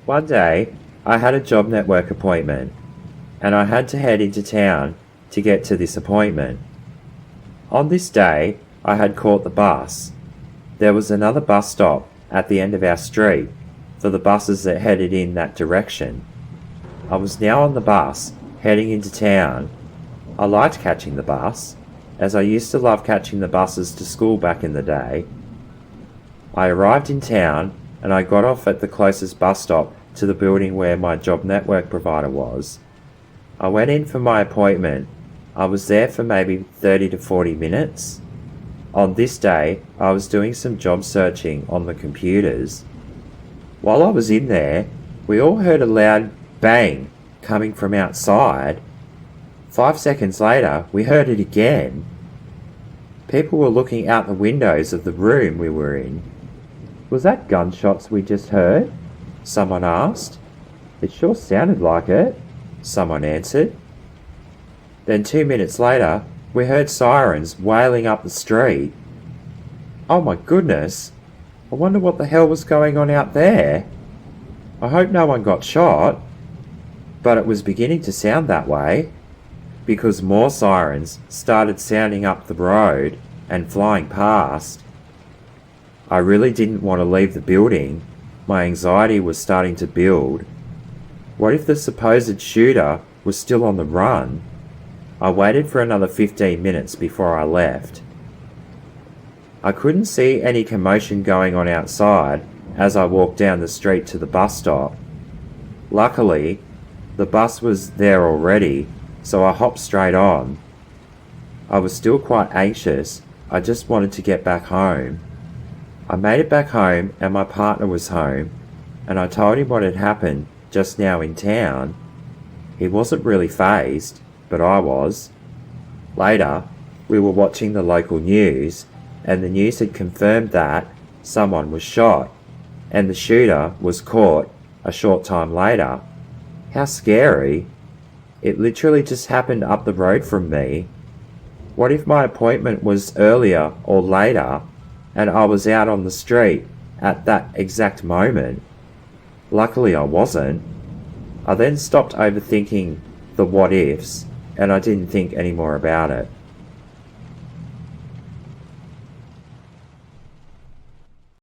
One day, I had a job network appointment, and I had to head into town to get to this appointment. On this day, I had caught the bus. There was another bus stop at the end of our street for the buses that headed in that direction. I was now on the bus, heading into town. I liked catching the bus, as I used to love catching the buses to school back in the day. I arrived in town and I got off at the closest bus stop to the building where my job network provider was. I went in for my appointment. I was there for maybe 30 to 40 minutes. On this day, I was doing some job searching on the computers. While I was in there, we all heard a loud bang coming from outside. 5 seconds later, we heard it again. People were looking out the windows of the room we were in. "Was that gunshots we just heard?" someone asked. "It sure sounded like it," someone answered. Then 2 minutes later, we heard sirens wailing up the street. "Oh my goodness, I wonder what the hell was going on out there. I hope no one got shot." But it was beginning to sound that way, because more sirens started sounding up the road and flying past. I really didn't want to leave the building. My anxiety was starting to build. What if the supposed shooter was still on the run? I waited for another 15 minutes before I left. I couldn't see any commotion going on outside as I walked down the street to the bus stop. Luckily, the bus was there already, so I hopped straight on. I was still quite anxious. I just wanted to get back home. I made it back home and my partner was home, and I told him what had happened just now in town. He wasn't really fazed, but I was. Later, we were watching the local news, and the news had confirmed that someone was shot, and the shooter was caught a short time later. How scary. It literally just happened up the road from me. What if my appointment was earlier or later, and I was out on the street at that exact moment? Luckily I wasn't. I then stopped overthinking the what ifs, and I didn't think any more about it.